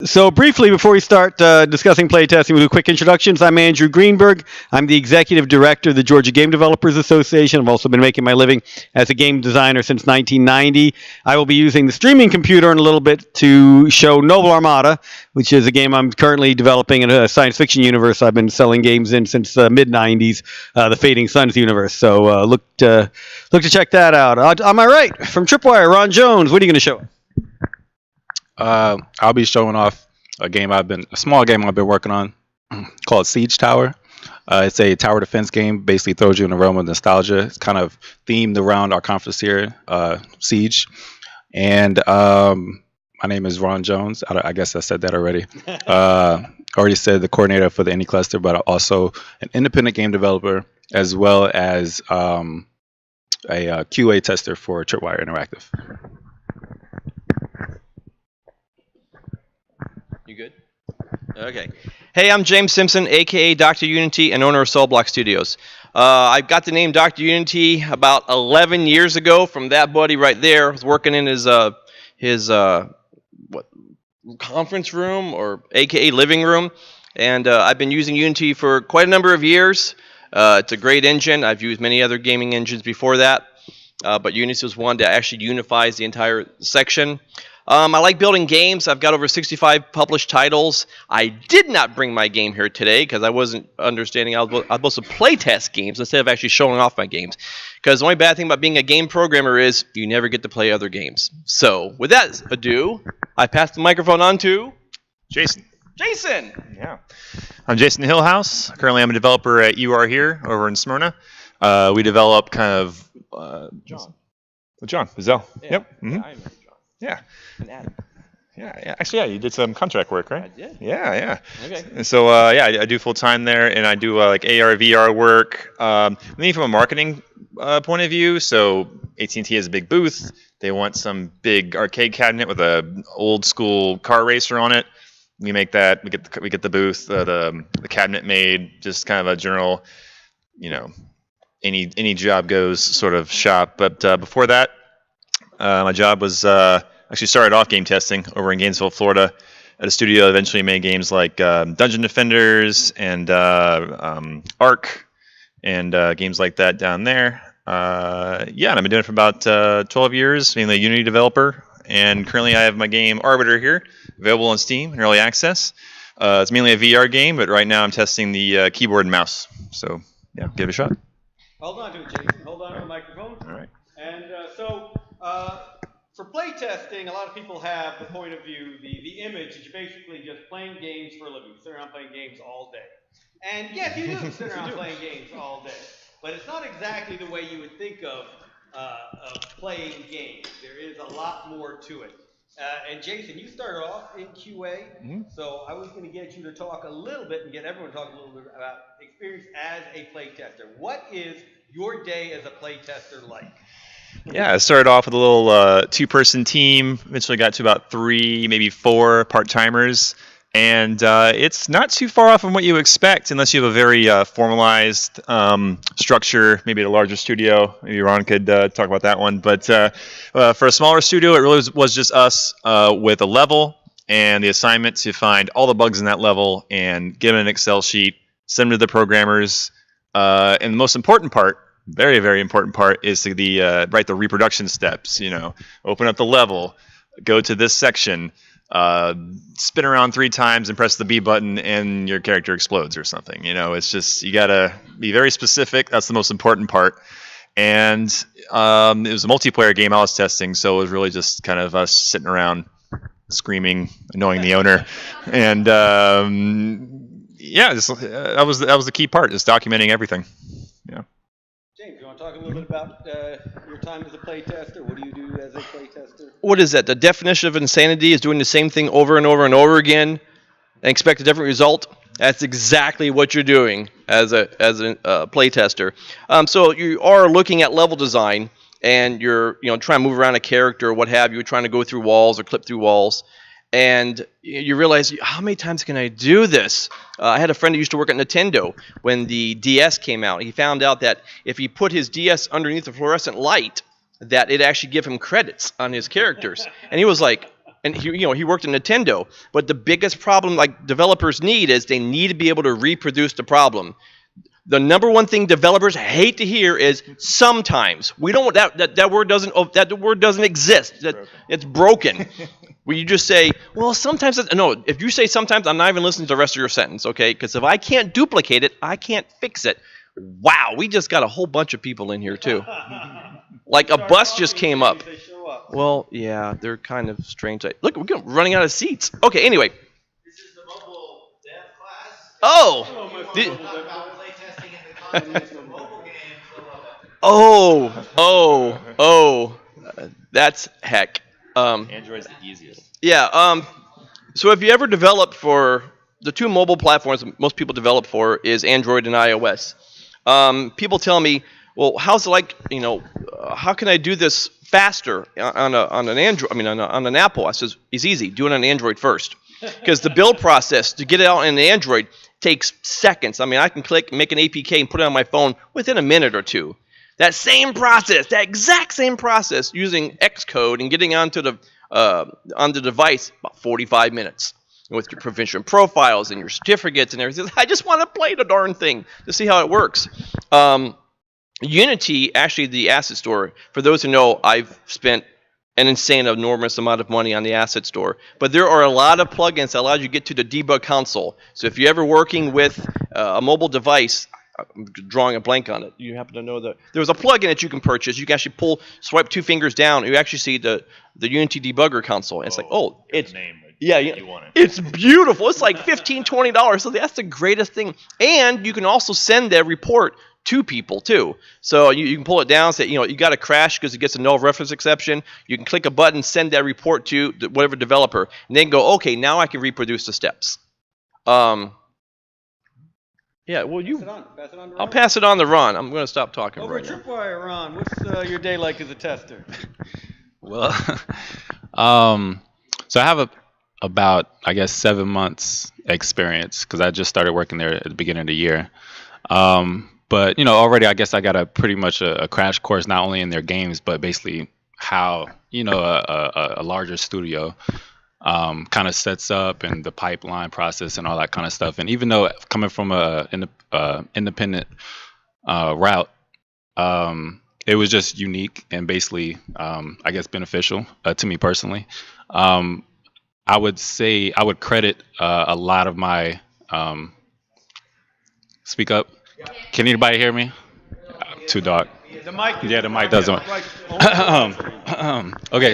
So briefly, before we start discussing playtesting, we'll do quick introductions. I'm Andrew Greenberg. I'm the executive director of the Georgia Game Developers Association. I've also been making my living as a game designer since 1990. I will be using the streaming computer in a little bit to show Noble Armada, which is a game I'm currently developing in a science fiction universe I've been selling games in since the mid-90s, the Fading Suns universe. So look to check that out. On my right, from Tripwire, Ron Jones. What are you going to show? I'll be showing off a small game I've been working on called Siege Tower. It's a tower defense game. Basically, throws you in a realm of nostalgia. It's kind of themed around our conference here, Siege. And my name is Ron Jones. I guess I said that already. Already said the coordinator for the Indie Cluster, but also an independent game developer as well as a QA tester for Tripwire Interactive. You good? Okay. Hey, I'm James Simpson, aka Dr. Unity, and owner of Soul Block Studios. I got the name Dr. Unity about 11 years ago from that buddy right there. I was working in his conference room, or aka living room, and I've been using Unity for quite a number of years. It's a great engine. I've used many other gaming engines before that, but Unity was one that actually unifies the entire section. I like building games. I've got over 65 published titles. I did not bring my game here today because I wasn't understanding I was supposed to play test games instead of actually showing off my games. Because the only bad thing about being a game programmer is you never get to play other games. So, with that ado, I pass the microphone on to Jason. Jason! Yeah. I'm Jason Hillhouse. Currently, I'm a developer at UR here over in Smyrna. We develop kind of... John Bazell. Yeah. Yep. Mm-hmm. Yeah, I remember John. Yeah. And Adam. Yeah. Actually, yeah, you did some contract work, right? I did. Yeah. Okay. And so, I do full time there, and I do like AR, VR work. Mainly from a marketing point of view. So AT&T has a big booth. They want some big arcade cabinet with a old school car racer on it. We make that. We get the booth, the cabinet made. Just kind of a general, any job goes sort of shop. But before that, my job was actually started off game testing over in Gainesville, Florida, at a studio that eventually made games like Dungeon Defenders and Ark and games like that down there. And I've been doing it for about 12 years, being a Unity developer. And currently I have my game Arbiter here, available on Steam in early access. It's mainly a VR game, but right now I'm testing the keyboard and mouse. So, yeah, give it a shot. Hold on to it, Jason. Hold on to the microphone. All right. And for playtesting, a lot of people have the point of view, the image is basically just playing games for a living. Sit around playing games all day. And yes, you do sit around playing games all day. But it's not exactly the way you would think of playing games. There is a lot more to it. And Jason, you started off in QA, so I was going to get you to talk a little bit and get everyone to talk a little bit about experience as a playtester. What is your day as a playtester like? Yeah, I started off with a little two-person team. Eventually got to about 3, maybe 4 part-timers. And it's not too far off from what you expect unless you have a very formalized structure, maybe at a larger studio. Maybe Ron could talk about that one. But for a smaller studio, it really was just us with a level and the assignment to find all the bugs in that level and get an Excel sheet, send them to the programmers. And the most important part, very, very important part, is to write the reproduction steps. Open up the level, go to this section, spin around 3 times and press the B button and your character explodes or something. It's just, you gotta be very specific. That's the most important part. And it was a multiplayer game I was testing, so it was really just kind of us sitting around screaming, annoying the owner. And that was the key part, just documenting everything. Yeah. James, you want to talk a little bit about your time as a playtester? What do you do as a playtester? What is that? The definition of insanity is doing the same thing over and over and over again and expect a different result. That's exactly what you're doing as a playtester. So you are looking at level design, and you're trying to move around a character or what have you. You're trying to go through walls or clip through walls. And you realize, how many times can I do this? I had a friend who used to work at Nintendo when the DS came out. He found out that if he put his DS underneath the fluorescent light, that it actually give him credits on his characters. And he was like, and he worked at Nintendo. But the biggest problem like developers need is they need to be able to reproduce the problem. The number one thing developers hate to hear is sometimes. We don't that word doesn't exist. It's broken. Where you just say, well, sometimes. No, if you say sometimes, I'm not even listening to the rest of your sentence, okay? Because if I can't duplicate it, I can't fix it. Wow, we just got a whole bunch of people in here too. Like a bus just came up. Well, yeah, they're kind of strange. Look, we're running out of seats. Okay, anyway. This is the mobile dev class. Oh. Playtesting in the context of mobile games. That's heck. Android's the easiest. Yeah. So if you ever develop for the two mobile platforms that most people develop for is Android and iOS. People tell me, well, how's it like? How can I do this faster on an Android? I mean, on an Apple. I says it's easy. Do it on Android first, because the build process to get it out in an Android takes seconds. I mean, I can make an APK and put it on my phone within a minute or two. That same process, that exact same process, using Xcode and getting onto the device, about 45 minutes. And with your provision profiles and your certificates and everything. I just want to play the darn thing to see how it works. Unity, actually, the asset store. For those who know, I've spent an insane, enormous amount of money on the asset store. But there are a lot of plugins that allow you to get to the debug console. So if you're ever working with a mobile device, I'm drawing a blank on it. You happen to know that there's a plugin that you can purchase. You can actually swipe 2 fingers down, and you actually see the Unity debugger console. And it's it's name. Yeah, you want it. It's beautiful. It's like $15, $20. So that's the greatest thing. And you can also send that report to people too. So you can pull it down, say, you got a crash because it gets a null reference exception. You can click a button, send that report to whatever developer, and then go, okay, now I can reproduce the steps. Yeah, well, Pass it on to Ron. I'll pass it on to Ron. I'm going to stop talking Over right now. Tripwire, Ron, what's your day like as a tester? Well, so I have about, I guess, 7 months experience because I just started working there at the beginning of the year. But already I guess I got pretty much a crash course not only in their games but basically how a larger studio kind of sets up and the pipeline process and all that kind of stuff. And even though coming from an independent route, it was just unique and basically, I guess, beneficial to me personally. I would say I would credit a lot of my speak up. Can anybody hear me? Too dark. The mic. Yeah, the mic doesn't. Okay,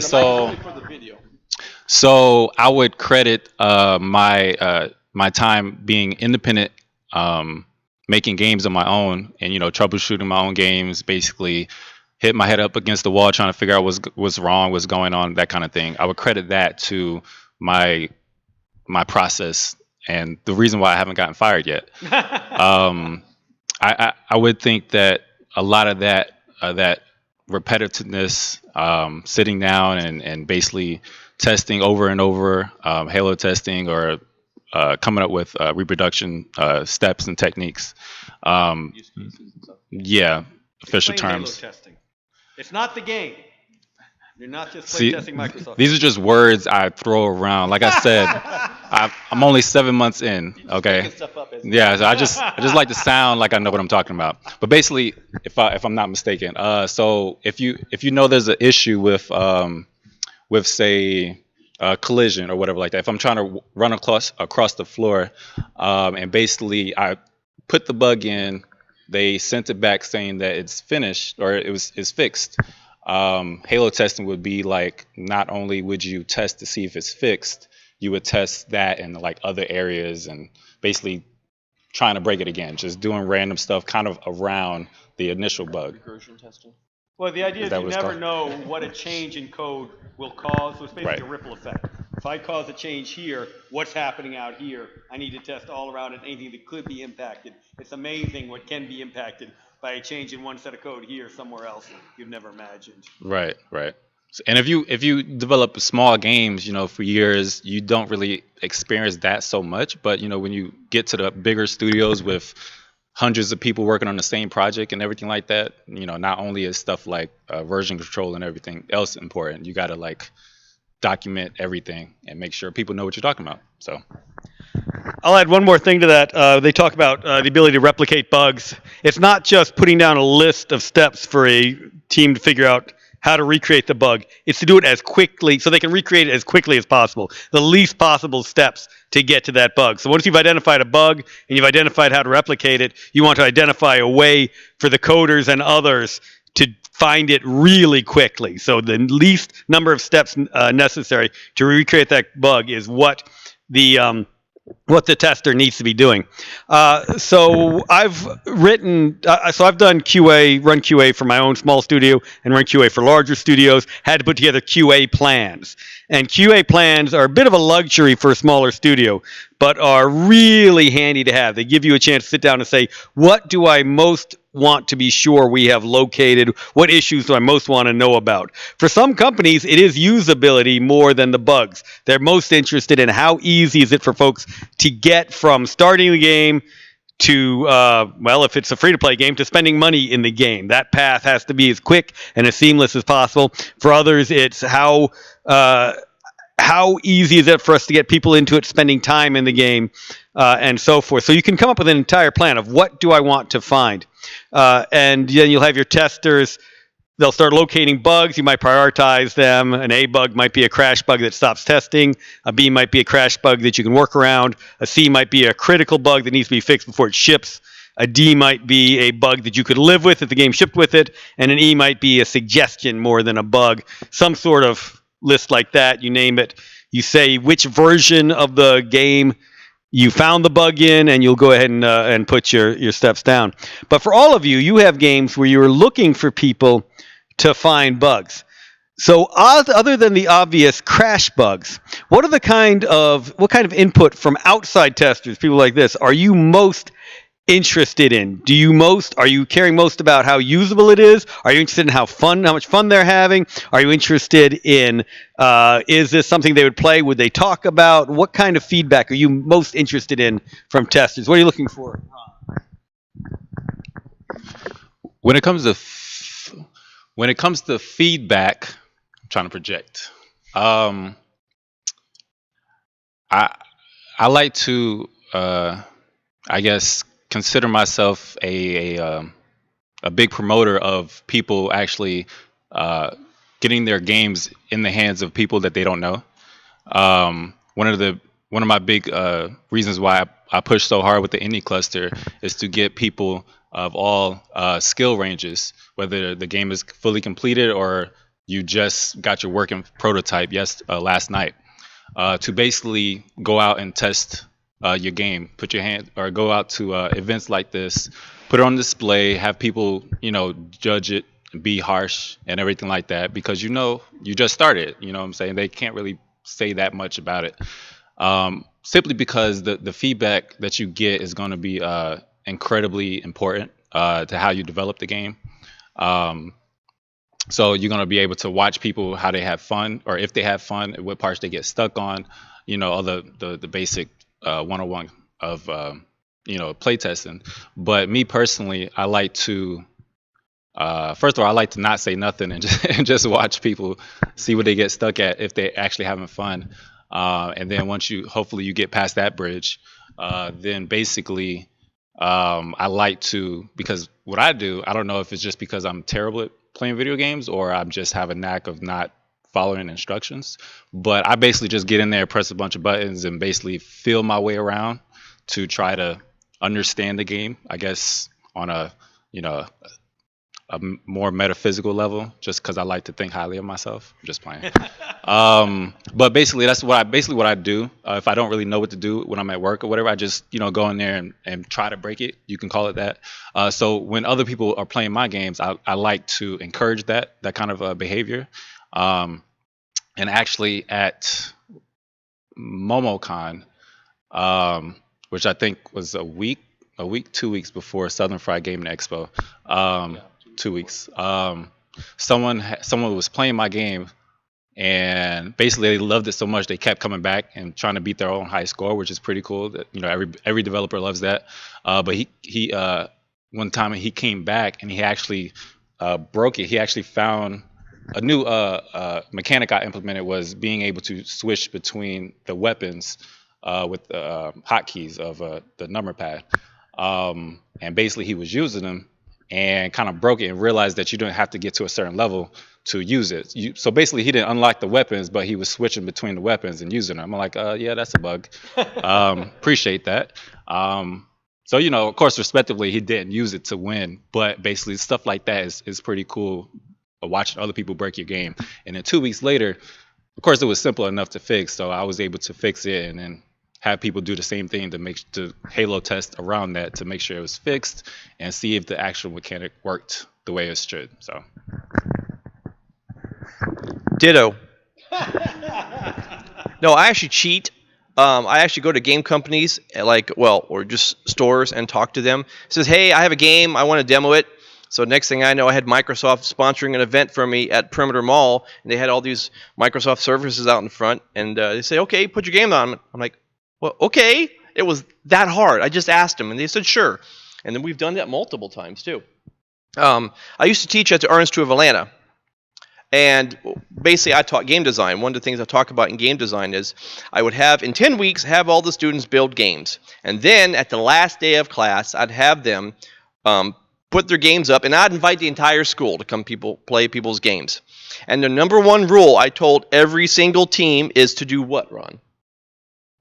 so I would credit my time being independent, making games on my own, and troubleshooting my own games. Basically, hit my head up against the wall trying to figure out what's wrong, what's going on, that kind of thing. I would credit that to my process and the reason why I haven't gotten fired yet. I would think that a lot of that repetitiveness, sitting down and basically testing over and over, halo testing or coming up with reproduction steps and techniques. Yeah, official terms. Halo testing. It's not the game. You're not just See, playtesting Microsoft. These are just words I throw around. Like I said, I'm only 7 months in. Okay. Yeah, so I just like to sound like I know what I'm talking about. But basically, if I'm not mistaken, so if you know there's an issue with say collision or whatever like that, if I'm trying to run across the floor, and basically I put the bug in, they sent it back saying that it's finished or it's fixed. Halo testing would be like, not only would you test to see if it's fixed, you would test that in like other areas and basically trying to break it again, just doing random stuff kind of around the initial bug. Regression testing. Well, the idea is that you what it's never called? know what a change in code will cause. So it's basically Right. a ripple effect. If I cause a change here, what's happening out here? I need to test all around it, anything that could be impacted. It's amazing what can be impacted by a change in one set of code here somewhere else you've never imagined. Right. And if you develop small games, for years, you don't really experience that so much. But when you get to the bigger studios with hundreds of people working on the same project and everything like that, not only is stuff like version control and everything else important, you got to like document everything and make sure people know what you're talking about. So I'll add one more thing to that. They talk about the ability to replicate bugs. It's not just putting down a list of steps for a team to figure out how to recreate the bug. It's to do it as quickly, so they can recreate it as quickly as possible. The least possible steps to get to that bug. So once you've identified a bug and you've identified how to replicate it, you want to identify a way for the coders and others to find it really quickly. So the least number of steps necessary to recreate that bug is what the tester needs to be doing. So I've written, so I've done QA, run QA for my own small studio and run QA for larger studios, had to put together QA plans. And QA plans are a bit of a luxury for a smaller studio, but are really handy to have. They give you a chance to sit down and say, what do I most want to be sure we have located? What issues do I most want to know about? For some companies, it is usability more than the bugs. They're most interested in how easy is it for folks to get from starting the game to, well, if it's a free-to-play game, to spending money in the game. That path has to be as quick and as seamless as possible. For others, it's how easy is it for us to get people into it, spending time in the game, and so forth. So you can come up with an entire plan of what do I want to find. And then you'll have your testers. They'll start locating bugs. You might prioritize them. An A bug might be a crash bug that stops testing. A B might be a crash bug that you can work around. A C might be a critical bug that needs to be fixed before it ships. A D might be a bug that you could live with if the game shipped with it. And an E might be a suggestion more than a bug. Some sort of list like that. You name it. You say which version of the game you found the bug in, and you'll go ahead and put your steps down. But for all of you, you have games where you're looking for people to find bugs. So other than the obvious crash bugs, what kind of input from outside testers, people like this, are you most interested in? Are you caring most about how usable it is? Are you interested in how much fun they're having? Are you interested in, is this something they would play? Would they talk about? What kind of feedback are you most interested in from testers? What are you looking for? when it comes to feedback, I'm trying to project. I like to, I guess, consider myself a big promoter of people actually getting their games in the hands of people that they don't know. One of my big reasons why I push so hard with the indie cluster is to get people of all skill ranges, whether the game is fully completed or you just got your working prototype last night, to basically go out and test your game, put your hand, or go out to events like this, put it on display, have people, judge it, be harsh and everything like that, because you just started, what I'm saying? They can't really say that much about it. Simply because the feedback that you get is going to be incredibly important to how you develop the game. So you're going to be able to watch people, how they have fun, or if they have fun, what parts they get stuck on, all the basic 101 of playtesting. But me personally, I like to first of all, I like to not say nothing and just watch people, see what they get stuck at, if they're actually having fun. And then once hopefully you get past that bridge, then basically I like to, because what I do, I don't know if it's just because I'm terrible at playing video games or I just have a knack of not following instructions, but I basically just get in there, press a bunch of buttons, and basically feel my way around to try to understand the game, I guess, on a more metaphysical level, just because I like to think highly of myself. I'm just playing. But basically, that's what I do. If I don't really know what to do when I'm at work or whatever, I just go in there and try to break it. You can call it that. So when other people are playing my games, I like to encourage that kind of behavior. And actually at MomoCon, which I think was a week, 2 weeks before Southern Fried Gaming Expo. 2 weeks. Someone was playing my game, and basically they loved it so much they kept coming back and trying to beat their own high score, which is pretty cool. That every developer loves that. But he one time he came back and he actually broke it. He actually found a new mechanic I implemented was being able to switch between the weapons with the hotkeys of the number pad. And basically, he was using them and kind of broke it and realized that you don't have to get to a certain level to use it. So basically, he didn't unlock the weapons, but he was switching between the weapons and using them. I'm like, yeah, that's a bug. Appreciate that. So, of course, respectively, he didn't use it to win, but basically stuff like that is pretty cool, watching other people break your game. And then 2 weeks later, of course, it was simple enough to fix, so I was able to fix it and then have people do the same thing to Halo test around that to make sure it was fixed and see if the actual mechanic worked the way it should. So, Ditto. No, I actually cheat. I actually go to game companies, or just stores, and talk to them. It says, hey, I have a game, I want to demo it. So next thing I know, I had Microsoft sponsoring an event for me at Perimeter Mall, and they had all these Microsoft services out in front, and they say, okay, put your game on. I'm like, well, okay. It was that hard. I just asked them, and they said, sure. And then we've done that multiple times, too. I used to teach at the Ernst of Atlanta. And basically, I taught game design. One of the things I talk about in game design is I would have, in 10 weeks, have all the students build games. And then at the last day of class, I'd have them put their games up, and I'd invite the entire school to come play people's games. And the number one rule I told every single team is to do what, Ron?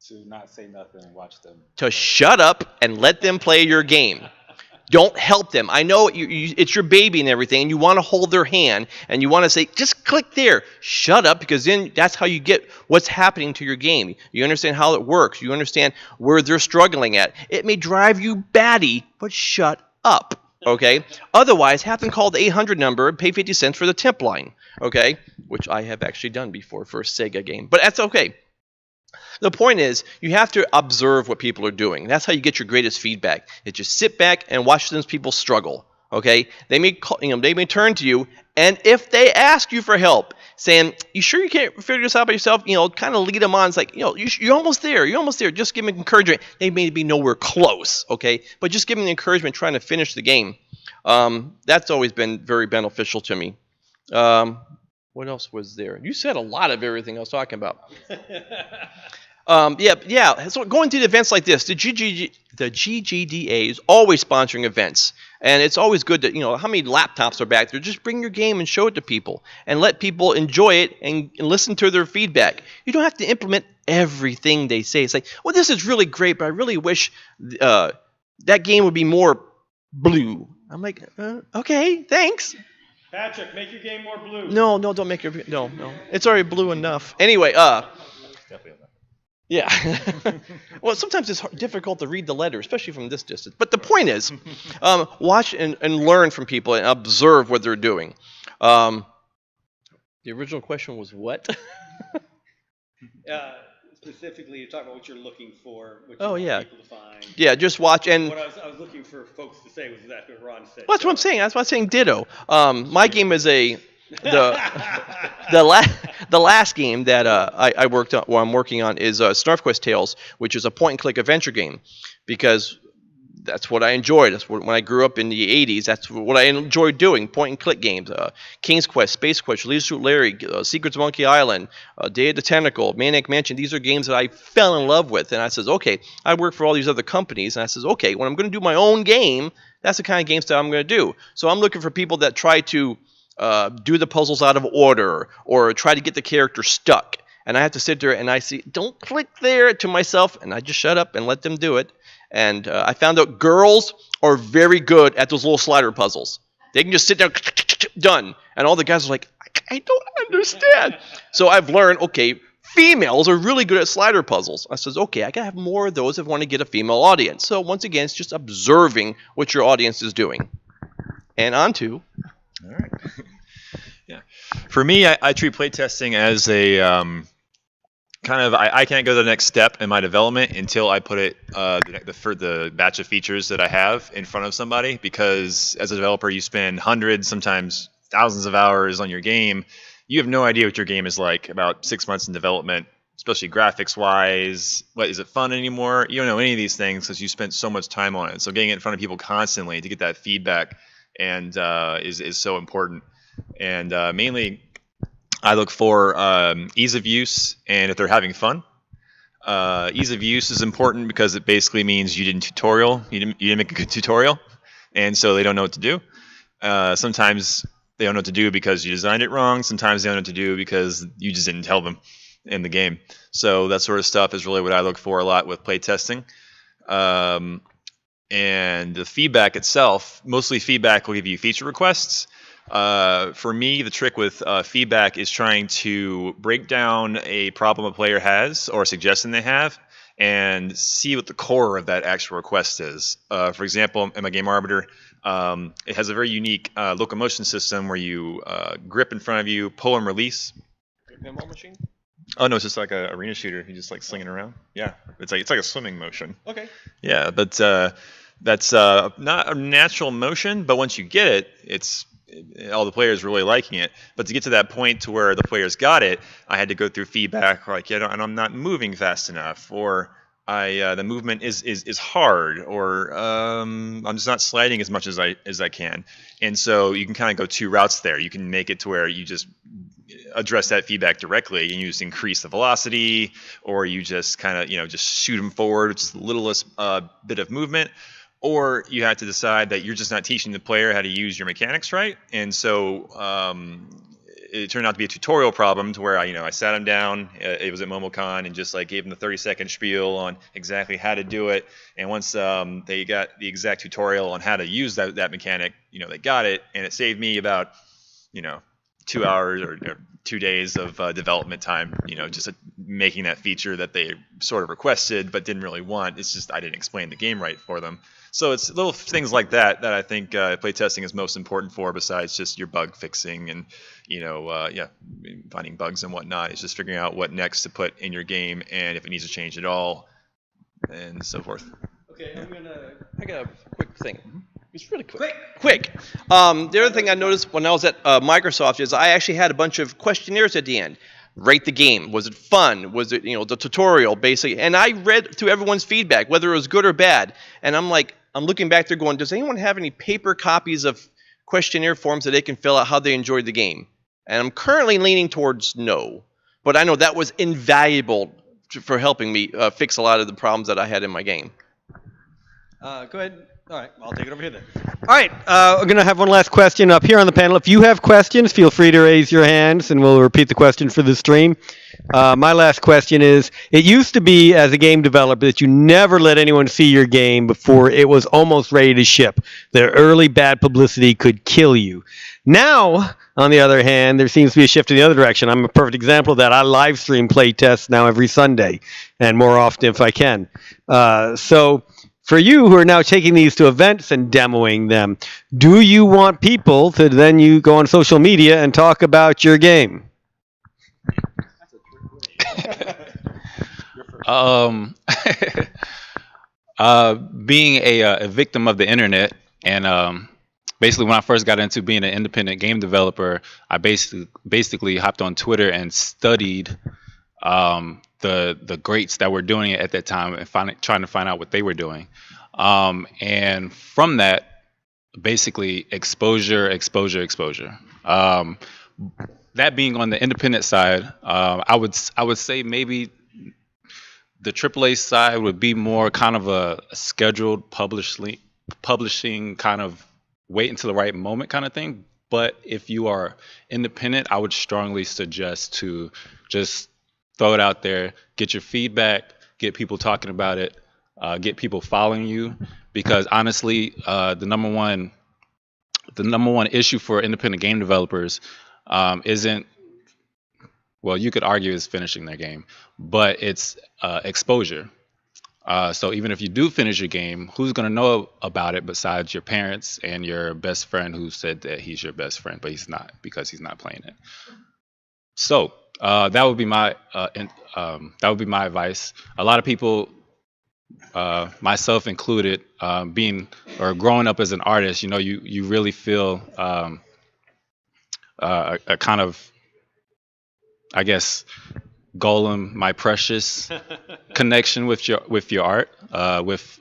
To not say nothing and watch them. To shut up and let them play your game. Don't help them. I know it's your baby and everything, and you want to hold their hand, and you want to say, just click there. Shut up, because then that's how you get what's happening to your game. You understand how it works. You understand where they're struggling at. It may drive you batty, but shut up, okay? Otherwise, have them call the 800 number and pay 50 cents for the temp line, okay? Which I have actually done before for a Sega game, but that's okay. The point is, you have to observe what people are doing. That's how you get your greatest feedback. Is just sit back and watch those people struggle. Okay, they may they may turn to you, and if they ask you for help, saying, "You sure you can't figure this out by yourself?" Kind of lead them on. It's like, you're almost there. You're almost there. Just give them encouragement. They may be nowhere close. Okay, but just give them the encouragement, trying to finish the game. That's always been very beneficial to me. What else was there? You said a lot of everything I was talking about. Yeah. So going to the events like this, the GGDA is always sponsoring events, and it's always good that how many laptops are back there. Just bring your game and show it to people, and let people enjoy it and listen to their feedback. You don't have to implement everything they say. It's like, well, this is really great, but I really wish that game would be more blue. I'm like, okay, thanks. Patrick, make your game more blue. No, don't make your no. It's already blue enough. Anyway, yeah. Well, sometimes it's difficult to read the letter, especially from this distance. But the point is, watch and learn from people and observe what they're doing. The original question was what? Specifically, you're talking about what you're looking for, what you want people to find. Yeah, just watch. And What I was looking for folks to say was exactly what Ron said. well, that's what I'm saying. That's why I'm saying ditto. My game is the last game that I worked on, or I'm working on, is SnarfQuest Tales, which is a point-and-click adventure game, because that's what I enjoyed. That's when I grew up in the 80s. That's what I enjoyed doing, point-and-click games. King's Quest, Space Quest, Leisure Suit Larry, Secrets of Monkey Island, Day of the Tentacle, Maniac Mansion. These are games that I fell in love with. And I says, okay, I work for all these other companies. And I says, okay, when I'm going to do my own game, that's the kind of game style I'm going to do. So I'm looking for people that try to do the puzzles out of order, or try to get the character stuck. And I have to sit there and I see, don't click there, to myself, and I just shut up and let them do it. And I found out girls are very good at those little slider puzzles. They can just sit down, done. And all the guys are like, I don't understand. So I've learned, okay, females are really good at slider puzzles. I says, okay, I got to have more of those if I want to get a female audience. So once again, it's just observing what your audience is doing. And on to... All right. Yeah. For me, I treat playtesting as a I can't go to the next step in my development until I put it for the batch of features that I have in front of somebody, because as a developer, you spend hundreds, sometimes thousands of hours on your game. You have no idea what your game is like about 6 months in development, especially graphics-wise. What, is it fun anymore? You don't know any of these things because you spent so much time on it. So getting it in front of people constantly to get that feedback is so important. And mainly, I look for ease of use and if they're having fun. Ease of use is important because it basically means you didn't make a good tutorial, and so they don't know what to do. Sometimes they don't know what to do because you designed it wrong. Sometimes they don't know what to do because you just didn't tell them in the game. So that sort of stuff is really what I look for a lot with playtesting. And the feedback itself, mostly feedback will give you feature requests. For me, the trick with feedback is trying to break down a problem a player has or a suggestion they have and see what the core of that actual request is. For example, in my game Arbiter, it has a very unique locomotion system where you grip in front of you, pull and release. Pinball machine? Oh no, it's just like a arena shooter. You just like slinging around. Yeah, it's like a swimming motion. Okay. Yeah, but that's not a natural motion. But once you get it, it's all the players really liking it. But to get to that point to where the players got it, I had to go through feedback like, yeah, and I'm not moving fast enough, or the movement is hard, or I'm just not sliding as much as I can. And so you can kind of go two routes there. You can make it to where you just address that feedback directly and you just increase the velocity, or you just kind of just shoot them forward, which is the littlest bit of movement. Or you have to decide that you're just not teaching the player how to use your mechanics right. And so it turned out to be a tutorial problem to where I sat him down. It was at MomoCon and just like gave him the 30-second spiel on exactly how to do it. And once they got the exact tutorial on how to use that mechanic, they got it, and it saved me about 2 hours or 2 days of development time. Just making that feature that they sort of requested but didn't really want. It's just I didn't explain the game right for them. So it's little things like that I think playtesting is most important for, besides just your bug fixing and finding bugs and whatnot. It's just figuring out what next to put in your game and if it needs to change at all and so forth. Okay, I got a quick thing. It's really quick. The other thing I noticed when I was at Microsoft is I actually had a bunch of questionnaires at the end. Rate the game. Was it fun? Was it, the tutorial, basically? And I read through everyone's feedback, whether it was good or bad. And I'm looking back there going, does anyone have any paper copies of questionnaire forms that they can fill out how they enjoyed the game? And I'm currently leaning towards no. But I know that was invaluable for helping me fix a lot of the problems that I had in my game. Go ahead. All right, I'll take it over here then. All right, we're going to have one last question up here on the panel. If you have questions, feel free to raise your hands, and we'll repeat the question for the stream. My last question is, it used to be, as a game developer, that you never let anyone see your game before it was almost ready to ship. The early bad publicity could kill you. Now, on the other hand, there seems to be a shift in the other direction. I'm a perfect example of that. I live stream playtests now every Sunday, and more often if I can. So for you who are now taking these to events and demoing them, do you want people to then you go on social media and talk about your game? Being a victim of the internet, and basically when I first got into being an independent game developer, I basically hopped on Twitter and studied the greats that were doing it at that time and trying to find out what they were doing. And from that, basically exposure. That being on the independent side, I would say maybe the AAA side would be more kind of a scheduled publishing kind of wait until the right moment kind of thing. But if you are independent, I would strongly suggest to just throw it out there, get your feedback, get people talking about it, get people following you, because honestly, the number one issue for independent game developers isn't, well, you could argue is finishing their game, but it's exposure. So even if you do finish your game, who's going to know about it besides your parents and your best friend who said that he's your best friend, but he's not because he's not playing it. So that would be my advice. A lot of people, myself included, growing up as an artist, you really feel a kind of, I guess, Golem, my precious connection with your art, with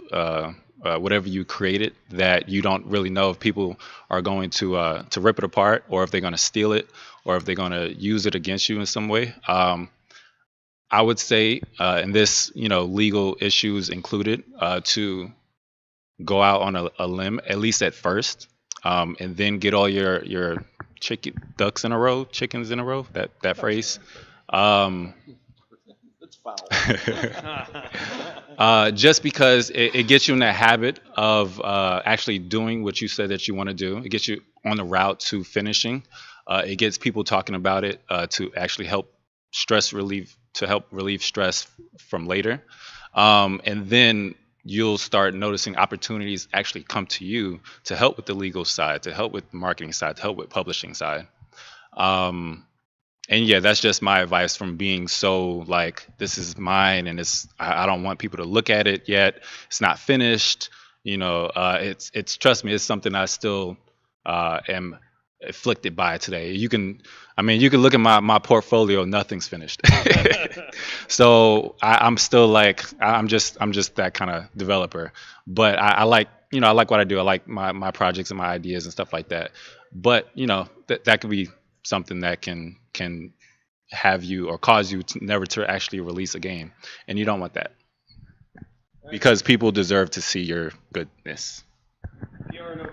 whatever you created that you don't really know if people are going to rip it apart, or if they're going to steal it, or if they're going to use it against you in some way. I would say, and this, legal issues included, to go out on a limb, at least at first, and then get all your chickens in a row, that phrase. That's foul. Just because it gets you in that habit of actually doing what you said that you want to do. It gets you on the route to finishing. It gets people talking about it to actually help relieve stress from later. And then you'll start noticing opportunities actually come to you to help with the legal side, to help with the marketing side, to help with publishing side. And yeah, that's just my advice from being so like, this is mine, and I don't want people to look at it yet. It's not finished. It's trust me, it's something I still am afflicted by today. You can look at my portfolio, nothing's finished. So I'm still like, I'm just that kind of developer. But I like what I do. I like my projects and my ideas and stuff like that. But that could be something that can have you or cause you to never to actually release a game, and you don't want that, because people deserve to see your goodness. PR or no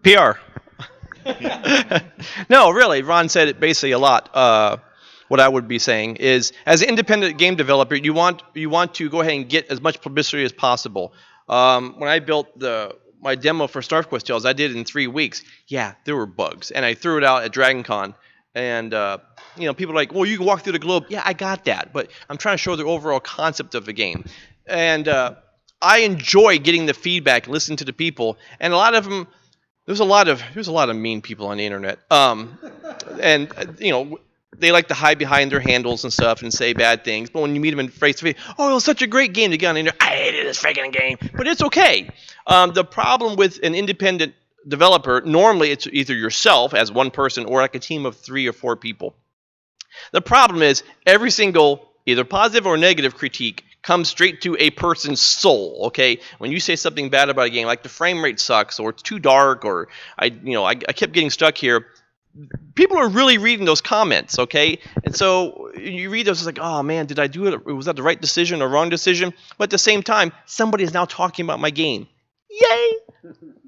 PR? PR. No, really, Ron said it basically a lot. What I would be saying is, as an independent game developer, you want to go ahead and get as much publicity as possible. When I built my demo for Star Quest Tales, I did it in 3 weeks. Yeah, there were bugs, and I threw it out at DragonCon, and people are like, well, you can walk through the globe. Yeah, I got that, but I'm trying to show the overall concept of the game, and I enjoy getting the feedback, listening to the people, and a lot of them. There's a lot of mean people on the internet, and they like to hide behind their handles and stuff and say bad things. But when you meet them in face to face, oh, it was such a great game to get on the internet. I hated this freaking game, but it's okay. The problem with an independent developer, normally it's either yourself as one person or like a team of 3 or 4 people. The problem is every single either positive or negative critique comes straight to a person's soul, okay? When you say something bad about a game, like the frame rate sucks, or it's too dark, or I kept getting stuck here, people are really reading those comments, okay? And so you read those, it's like, oh man, did I do it? Was that the right decision or wrong decision? But at the same time, somebody is now talking about my game. Yay!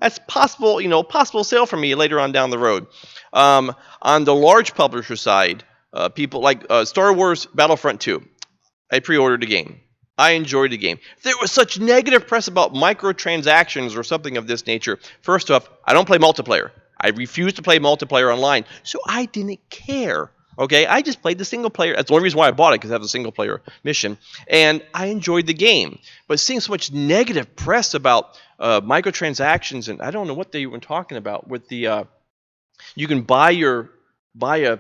That's possible, possible sale for me later on down the road. On the large publisher side, people like Star Wars Battlefront 2. I pre-ordered the game. I enjoyed the game. There was such negative press about microtransactions or something of this nature. First off, I don't play multiplayer. I refuse to play multiplayer online, so I didn't care. Okay, I just played the single player. That's the only reason why I bought it, because it has a single player mission, and I enjoyed the game. But seeing so much negative press about microtransactions, and I don't know what they were talking about with the you can buy a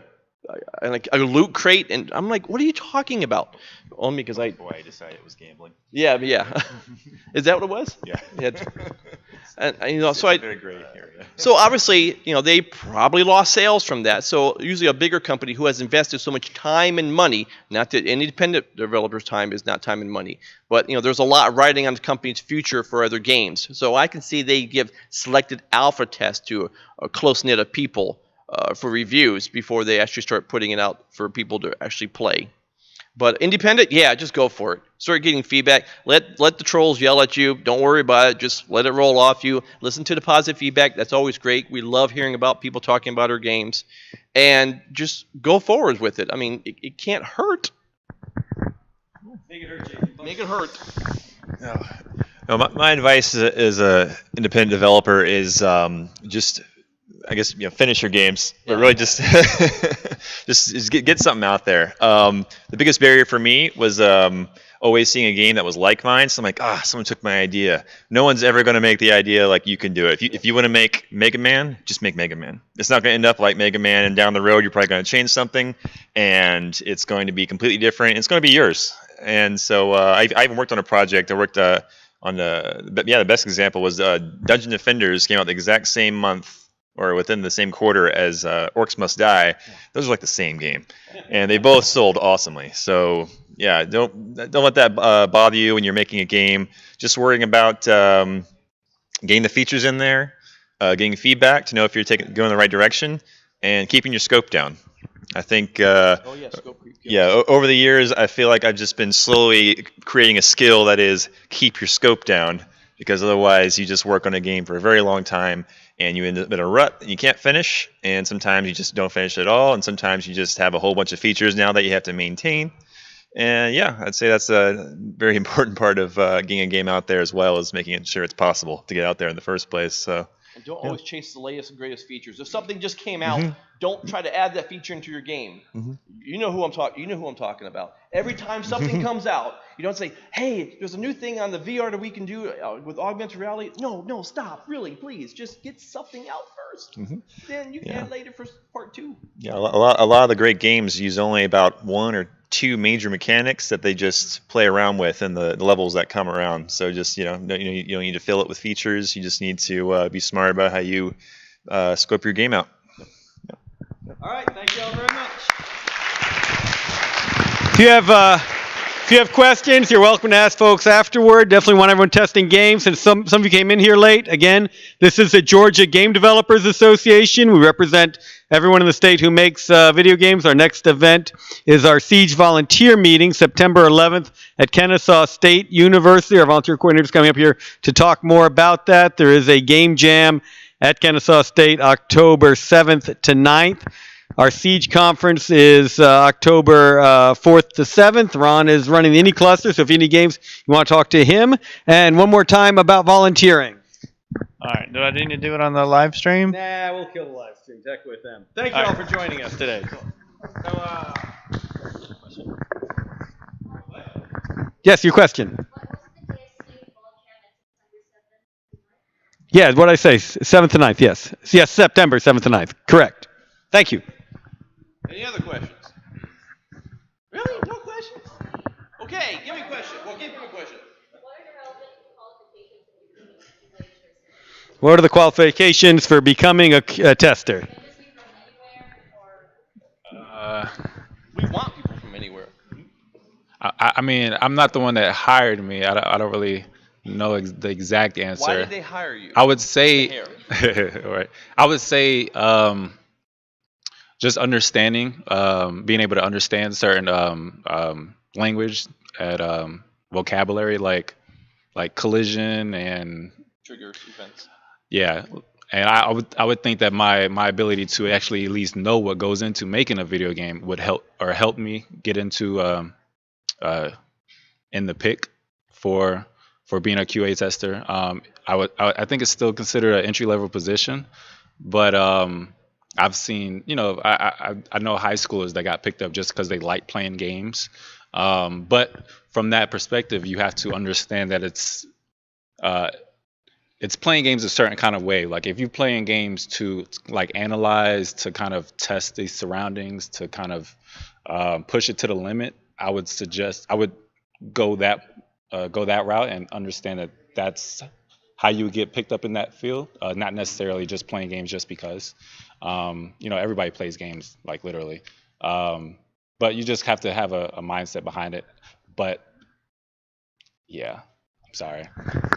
loot crate, and I'm like, what are you talking about? Only because I decided it was gambling. Yeah. Is that what it was? Yeah. And so I very great area. So obviously, they probably lost sales from that. So usually a bigger company who has invested so much time and money, not that independent developers' time is not time and money, but there's a lot riding on the company's future for other games. So I can see they give selected alpha tests to a close knit of people for reviews before they actually start putting it out for people to actually play. But independent, yeah, just go for it. Start getting feedback. Let the trolls yell at you. Don't worry about it. Just let it roll off you. Listen to the positive feedback. That's always great. We love hearing about people talking about our games. And just go forward with it. I mean, it can't hurt. Make it hurt, Jason. Make it hurt. No, my advice as a independent developer is just, I guess, finish your games, but really just just get something out there. The biggest barrier for me was always seeing a game that was like mine. So I'm like, someone took my idea. No one's ever going to make the idea like you can do it. If you want to make Mega Man, just make Mega Man. It's not going to end up like Mega Man, and down the road you're probably going to change something, and it's going to be completely different. It's going to be yours. And so I even worked on a project. I worked on the best example was Dungeon Defenders came out the exact same month, or within the same quarter as Orcs Must Die. Those are like the same game. And they both sold awesomely. So Yeah, don't let that bother you when you're making a game. Just worrying about getting the features in there, getting feedback to know if you're going the right direction, and keeping your scope down. I think, Oh yeah, scope creep. yeah, over the years, I feel like I've just been slowly creating a skill that is keep your scope down, because otherwise you just work on a game for a very long time and you end up in a rut and you can't finish, and sometimes you just don't finish at all, and sometimes you just have a whole bunch of features now that you have to maintain. And yeah, I'd say that's a very important part of getting a game out there, as well as making sure it's possible to get out there in the first place. So. And don't always chase the latest and greatest features. If something just came out, don't try to add that feature into your game. You know who I'm talking. You know who I'm talking about. Every time something comes out, you don't say, "Hey, there's a new thing on the VR that we can do with augmented reality." No, stop. Really, please, just get something out first. Then you can add later for part 2. Yeah, a lot of the great games use only about 1 or 2 major mechanics that they just play around with in the levels that come around. So just you don't need to fill it with features. You just need to be smart about how you scope your game out. All right, thank you all very much. If you have questions, you're welcome to ask folks afterward. Definitely want everyone testing games. Since some of you came in here late, again, this is the Georgia Game Developers Association. We represent everyone in the state who makes video games. Our next event is our Siege Volunteer Meeting, September 11th at Kennesaw State University. Our volunteer coordinator's coming up here to talk more about that. There is a game jam at Kennesaw State, October 7th to 9th. Our Siege conference is October 4th to 7th. Ron is running the Indie Cluster, so if you have any games, you want to talk to him. And one more time about volunteering. All right. Do I need to do it on the live stream? Nah, we'll kill the live stream. Heck with them. Thank you all for joining us today. Yes, your question. Yeah, what did I say? 7th to 9th, yes. Yes, September 7th to 9th. Correct. Thank you. Any other questions? Really? No questions? Okay, give me a question. Well, give him a question. What are the qualifications for becoming a tester? We want people from anywhere. I mean, I'm not the one that hired me. I don't really know the exact answer. Why did they hire you? I would say, right. I would say, just understanding, being able to understand certain language and vocabulary, like collision and Triggers, events. yeah. And I would think that my ability to actually at least know what goes into making a video game would help me get into in the pick for being a QA tester. I think it's still considered an entry level position, but I've seen, I know high schoolers that got picked up just because they like playing games. But from that perspective, you have to understand that it's playing games a certain kind of way. Like if you're playing games to like analyze, to kind of test the surroundings, to kind of push it to the limit, I would go that route and understand that that's how you get picked up in that field, not necessarily just playing games just because. Everybody plays games, like literally. But you just have to have a mindset behind it. But yeah, I'm sorry.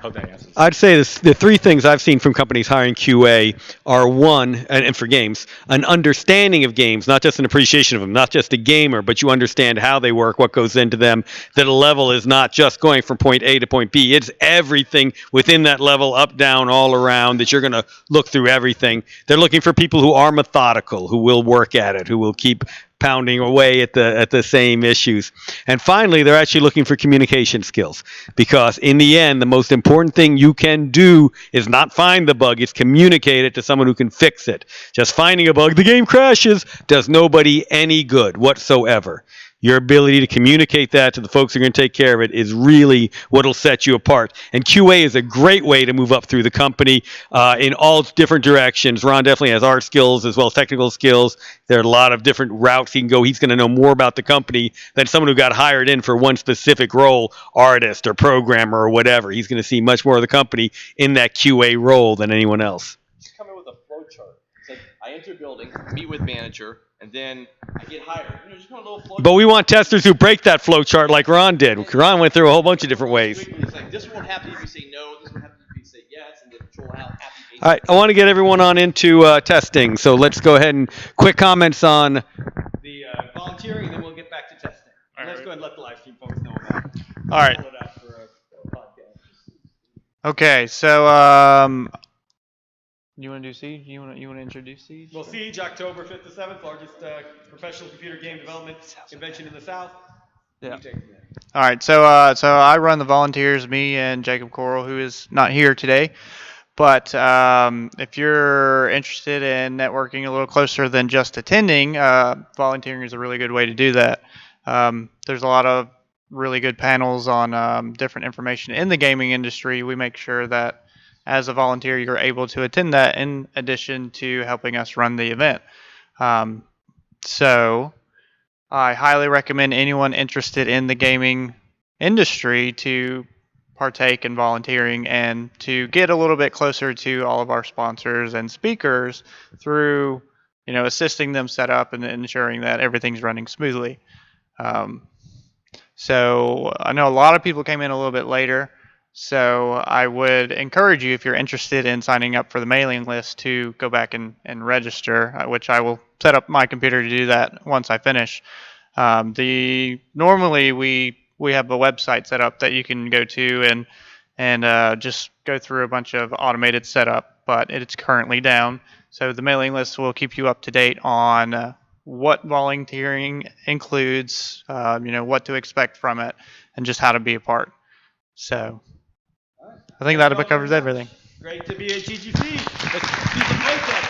Hope that answers. I'd say the 3 things I've seen from companies hiring QA are, one, and for games, an understanding of games, not just an appreciation of them, not just a gamer, but you understand how they work, what goes into them, that a level is not just going from point A to point B. It's everything within that level, up, down, all around, that you're going to look through everything. They're looking for people who are methodical, who will work at it, who will keep pounding away at the same issues. And finally, they're actually looking for communication skills, because in the end, the most important thing you can do is not find the bug, it's communicate it to someone who can fix it. Just finding a bug, the game crashes, does nobody any good whatsoever. Your ability to communicate that to the folks who are going to take care of it is really what will set you apart. And QA is a great way to move up through the company in all different directions. Ron definitely has art skills as well as technical skills. There are a lot of different routes he can go. He's going to know more about the company than someone who got hired in for one specific role, artist or programmer or whatever. He's going to see much more of the company in that QA role than anyone else. Just come in with a flow chart. It's like, I enter a building, meet with manager, and then I get hired. You know, just kind of a little flow. But we want testers who break that flow chart like Ron did. Ron went through a whole bunch of different ways. It's like this won't happen if you say no. This won't happen if you say yes, and then control how happy. All right, I want to get everyone on into testing. So let's go ahead and quick comments on The volunteering, and then we'll get back to testing. Let's go ahead and let the live stream folks know about it. All right. Pull it out for a podcast. Okay, so you want to do Siege? You want to introduce Siege? Well, Siege, October 5th to 7th, largest professional computer game development convention in the South. Yeah. You take it from there. All right, so I run the volunteers, me and Jacob Coral, who is not here today. But if you're interested in networking a little closer than just attending, volunteering is a really good way to do that. There's a lot of really good panels on different information in the gaming industry. We make sure that as a volunteer, you're able to attend that in addition to helping us run the event. So I highly recommend anyone interested in the gaming industry to partake in volunteering and to get a little bit closer to all of our sponsors and speakers through, assisting them set up and ensuring that everything's running smoothly. So I know a lot of people came in a little bit later, so I would encourage you, if you're interested in signing up for the mailing list, to go back and register, which I will set up my computer to do that once I finish. Normally we have a website set up that you can go to and just go through a bunch of automated setup, but it's currently down. So the mailing list will keep you up to date on what volunteering includes, what to expect from it, and just how to be a part. So I think that covers everything. Great to be at GGC. Let's do some playtesting.